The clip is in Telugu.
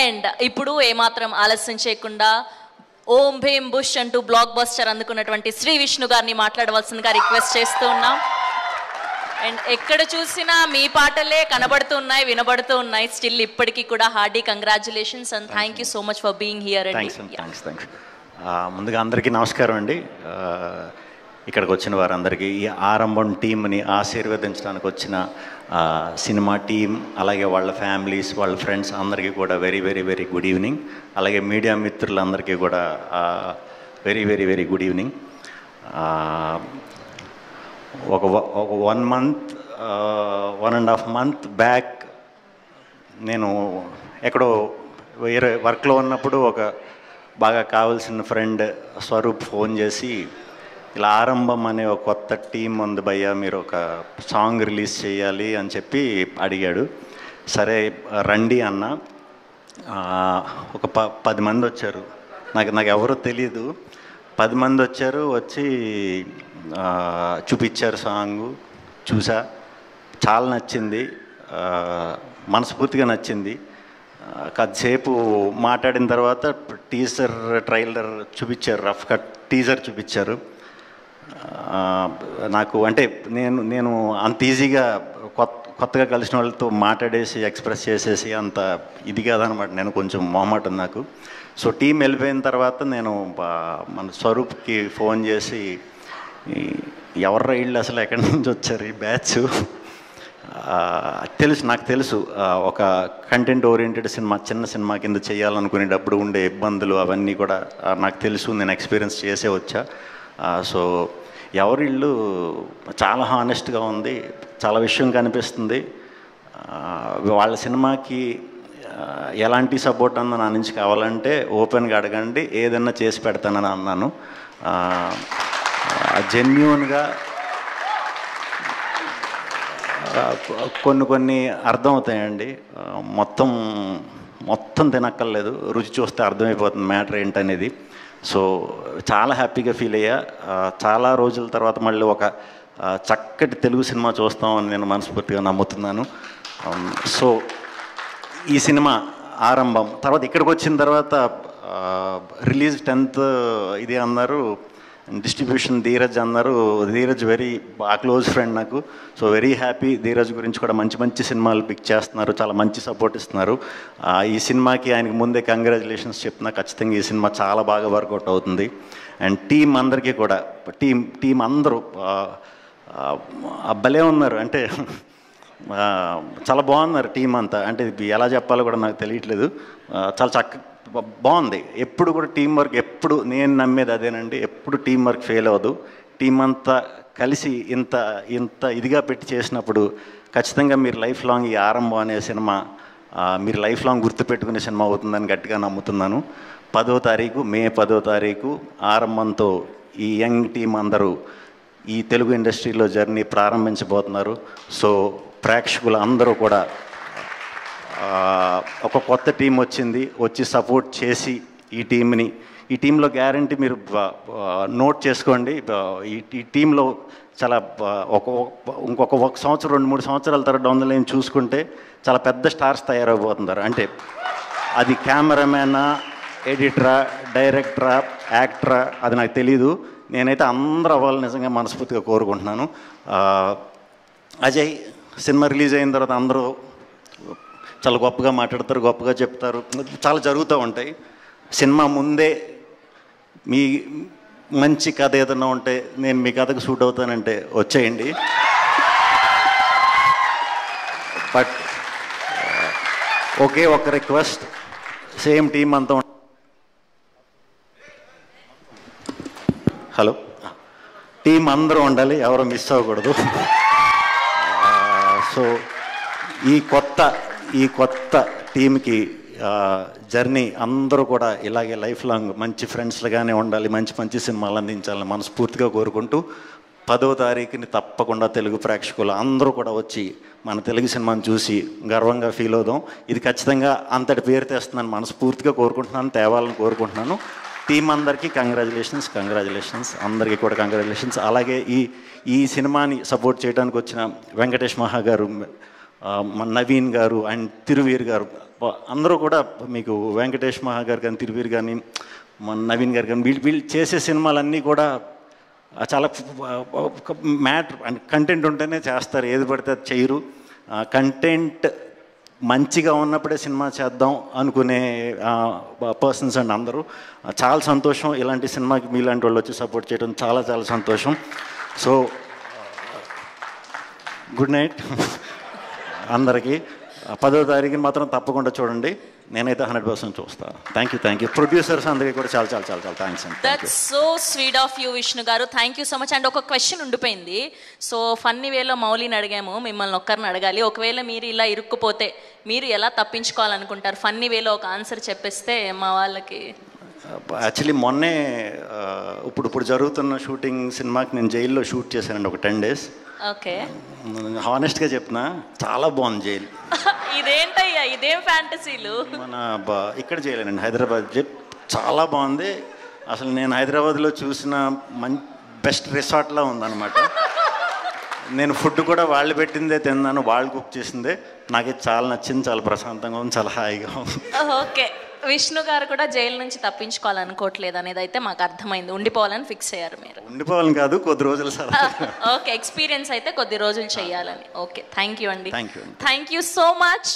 అండ్ ఇప్పుడు ఏమాత్రం ఆలస్యం చేయకుండా ఓం భీమ్ బుష్ అంటూ బ్లాక్ బస్టర్ అందుకున్నటువంటి శ్రీ విష్ణు గారిని మాట్లాడవలసిందిగా రిక్వెస్ట్ చేస్తూ ఉన్నాం. అండ్ ఎక్కడ చూసినా మీ పాటలే కనబడుతూ ఉన్నాయి, వినబడుతూ ఉన్నాయి. స్టిల్ ఇప్పటికీ కూడా hearty congratulations and thank you so much for being here అండి. థ్యాంక్స్. ముందుగా అందరికీ నమస్కారం అండి. ఇక్కడికి వచ్చిన వారందరికీ, ఈ ఆరంభం టీంని ఆశీర్వదించడానికి వచ్చిన సినిమా టీం, అలాగే వాళ్ళ ఫ్యామిలీస్, వాళ్ళ ఫ్రెండ్స్ అందరికీ కూడా very very very good evening. అలాగే మీడియా మిత్రులందరికీ కూడా very very very good evening. ఒక 1 month 1.5 month బ్యాక్ నేను ఎక్కడో వేరే వర్క్లో ఉన్నప్పుడు ఒక బాగా కావాల్సిన ఫ్రెండ్ స్వరూప్ ఫోన్ చేసి, ఇలా ఆరంభం అనే ఒక కొత్త టీం ఉంది భయ్యా, మీరు ఒక సాంగ్ రిలీజ్ చేయాలి అని చెప్పి అడిగాడు. సరే రండి అన్న. ఒక 10 మంది వచ్చారు. నాకు ఎవరో తెలియదు. 10 మంది వచ్చారు. వచ్చి చూపించారు సాంగు. చూసా, చాలా నచ్చింది, మనస్ఫూర్తిగా నచ్చింది. కొద్దిసేపు మాట్లాడిన తర్వాత టీజర్ ట్రైలర్ చూపించారు, రఫ్ కట్ టీజర్ చూపించారు. నాకు అంటే నేను అంత ఈజీగా కొత్తగా కలిసిన వాళ్ళతో మాట్లాడేసి ఎక్స్ప్రెస్ చేసేసి అంత ఇది కాదనమాట. నేను కొంచెం మొహమాటం నాకు. సో టీం వెళ్ళిపోయిన తర్వాత నేను మన స్వరూప్కి ఫోన్ చేసి, ఎవర్రా వీళ్ళు, అసలు ఎక్కడి నుంచి వచ్చారు ఈ బ్యాచ్, నాకు తెలుసు ఒక కంటెంట్ ఓరియంటెడ్ సినిమా, చిన్న సినిమా కింద చేయాలనుకునేటప్పుడు ఉండే ఇబ్బందులు అవన్నీ కూడా నాకు తెలుసు, నేను ఎక్స్పీరియన్స్ చేసే వచ్చా. సో ఎవరిళ్ళు చాలా హానెస్ట్గా ఉంది, చాలా విషయం కనిపిస్తుంది. వాళ్ళ సినిమాకి ఎలాంటి సపోర్ట్ అన్న నా నుంచి కావాలంటే ఓపెన్గా అడగండి, ఏదన్నా చేసి పెడతానని అన్నాను. జెన్యూన్గా కొన్ని అర్థమవుతాయండి. మొత్తం తినక్కర్లేదు, రుచి చూస్తే అర్థమైపోతుంది మ్యాటర్ ఏంటనేది. సో చాలా హ్యాపీగా ఫీల్ అయ్యా. చాలా రోజుల తర్వాత మళ్ళీ ఒక చక్కటి తెలుగు సినిమా చూస్తామని నేను మనస్ఫూర్తిగా నమ్ముతున్నాను. సో ఈ సినిమా ఆరంభం తర్వాత ఇక్కడికి వచ్చిన తర్వాత రిలీజ్ 10th ఇది అన్నారు, డిస్ట్రిబ్యూషన్ ధీరజ్ అన్నారు. ధీరజ్ వెరీ క్లోజ్ ఫ్రెండ్ నాకు. So very happy. ధీరజ్ గురించి కూడా మంచి సినిమాలు పిక్ చేస్తున్నారు, చాలా మంచి సపోర్ట్ ఇస్తున్నారు. ఈ సినిమాకి ఆయనకి ముందే కంగ్రాచులేషన్స్ చెప్తున్నా. ఖచ్చితంగా ఈ సినిమా చాలా బాగా వర్కౌట్ అవుతుంది. అండ్ టీం అందరికీ కూడా, టీం అందరూ భలే ఉన్నారు. అంటే చాలా బాగున్నారు టీం అంతా. అంటే ఎలా చెప్పాలో కూడా నాకు తెలియట్లేదు. చాలా బాగుంది. ఎప్పుడు కూడా టీం వర్క్, ఎప్పుడు నేను నమ్మేది అదేనండి, ఎప్పుడు టీం వర్క్ ఫెయిల్ అవ్వదు. టీం అంతా కలిసి ఇంత ఇదిగా పెట్టి చేసినప్పుడు ఖచ్చితంగా మీరు లైఫ్ లాంగ్ ఈ ఆరంభం అనే సినిమా మీరు లైఫ్ లాంగ్ గుర్తుపెట్టుకునే సినిమా అవుతుందని గట్టిగా నమ్ముతున్నాను. 10వ తారీఖు మే 10వ తారీఖు ఆరంభంతో ఈ యంగ్ టీం అందరూ ఈ తెలుగు ఇండస్ట్రీలో జర్నీ ప్రారంభించబోతున్నారు. సో ప్రేక్షకులు అందరూ కూడా, ఒక కొత్త టీం వచ్చి సపోర్ట్ చేసి ఈ టీంలో గ్యారంటీ మీరు నోట్ చేసుకోండి. ఈ టీంలో చాలా ఇంకొక 1 సంవత్సరం 2-3 సంవత్సరాల తర్వాత డౌన్ ద లైన్ చూసుకుంటే చాలా పెద్ద స్టార్స్ తయారైపోతున్నారు. అంటే అది కెమెరామ్యానా, ఎడిటరా, డైరెక్టరా, యాక్టరా అది నాకు తెలీదు. నేనైతే అందరూ అవ్వాలని నిజంగా మనస్ఫూర్తిగా కోరుకుంటున్నాను. అజయ్ సినిమా రిలీజ్ అయిన తర్వాత అందరూ చాలా గొప్పగా మాట్లాడతారు, గొప్పగా చెప్తారు, చాలా జరుగుతూ ఉంటాయి. సినిమా ముందే మీ మంచి కథ ఏదైనా ఉంటే నేను మీ కథకు సూట్ అవుతానంటే వచ్చేయండి. బట్ ఒకే ఒక రిక్వెస్ట్, సేమ్ టీం అంతా హలో టీం అందరూ ఉండాలి, ఎవరు మిస్ అవ్వకూడదు. సో ఈ కొత్త టీంకి జర్నీ అందరూ కూడా ఇలాగే లైఫ్ లాంగ్ మంచి ఫ్రెండ్స్లుగానే ఉండాలి, మంచి సినిమాలు అందించాలని మనస్ఫూర్తిగా కోరుకుంటూ 10వ తారీఖుని తప్పకుండా తెలుగు ప్రేక్షకులు అందరూ కూడా వచ్చి మన తెలుగు సినిమాని చూసి గర్వంగా ఫీల్ అవుదాం. ఇది ఖచ్చితంగా అంతటి పేరు తెస్తుందని మనస్ఫూర్తిగా కోరుకుంటున్నాను, తేవాలని కోరుకుంటున్నాను. టీం అందరికీ కంగ్రాచులేషన్స్, అందరికీ కూడా కంగ్రాచులేషన్స్. అలాగే ఈ సినిమాని సపోర్ట్ చేయడానికి వచ్చిన వెంకటేష్ మహా గారు, మన నవీన్ గారు అండ్ తిరువీర్ గారు అందరూ కూడా మీకు వెంకటేష్ మహా గారు కానీ తిరువీర్ కానీ మన నవీన్ గారు కానీ వీళ్ళు చేసే సినిమాలన్నీ కూడా చాలా మ్యాటర్ అండ్ కంటెంట్ ఉంటేనే చేస్తారు, ఏది పడితే అది చేయరు. కంటెంట్ మంచిగా ఉన్నప్పుడే సినిమా చేద్దాం అనుకునే పర్సన్స్ అండ్ అందరూ. చాలా సంతోషం ఇలాంటి సినిమాకి మీలాంటి వాళ్ళు వచ్చి సపోర్ట్ చేయడం, చాలా చాలా సంతోషం. సో గుడ్ నైట్ అందరికీ. 10వ తారీఖుని మాత్రం తప్పకుండా చూడండి, నేనైతే 100% చూస్తాను. థ్యాంక్ యూ ప్రొడ్యూసర్స్ అందరికీ కూడా చాలా చాలా చాలా చాలా థ్యాంక్స్ అండి. That's so sweet of you Vishnu garu, thank you so much. And ఒక క్వశ్చన్ ఉండిపోయింది. సో ఫన్నీ వేలో మౌలిని అడిగాము, మిమ్మల్ని ఒక్కరిని అడగాలి. ఒకవేళ మీరు ఇలా ఇరుక్కుపోతే మీరు ఎలా తప్పించుకోవాలనుకుంటారు? ఫన్నీ వేలో ఒక ఆన్సర్ చెప్పేస్తే మా వాళ్ళకి. యాక్చువల్లీ మొన్నే ఇప్పుడు జరుగుతున్న షూటింగ్ సినిమాకి నేను జైల్లో షూట్ చేశానండి ఒక 10 days. ఓకే, హానెస్ట్గా చెప్పినా చాలా బాగుంది జైలు. ఇదేంటయ్యా, ఇదేం ఫ్యాంటసీలు? మన ఇక్కడ చేయలేనండి, హైదరాబాద్ చాలా బాగుంది. అసలు నేను హైదరాబాద్లో చూసిన బెస్ట్ రిసార్ట్లా ఉందన్నమాట. నేను ఫుడ్ కూడా వాళ్ళు పెట్టిందే తిన్నాను, వాళ్ళు కుక్ చేసిందే. నాకైతే చాలా నచ్చింది, చాలా ప్రశాంతంగా ఉంది, చాలా హాయిగా ఉంది. ఓకే, విష్ణు గారు కూడా జైలు నుంచి తప్పించుకోవాలనుకోవట్లేదు అనేది అయితే మాకు అర్థమైంది. ఉండిపోవాలని ఫిక్స్ అయ్యారు మీరు? ఉండిపోవాలని కాదు, కొద్ది రోజులు సార్. ఓకే, ఎక్స్పీరియన్స్ అయితే కొద్ది రోజులు చేయాలని. ఓకే, థ్యాంక్ యూ అండి. Thank you thank you so much.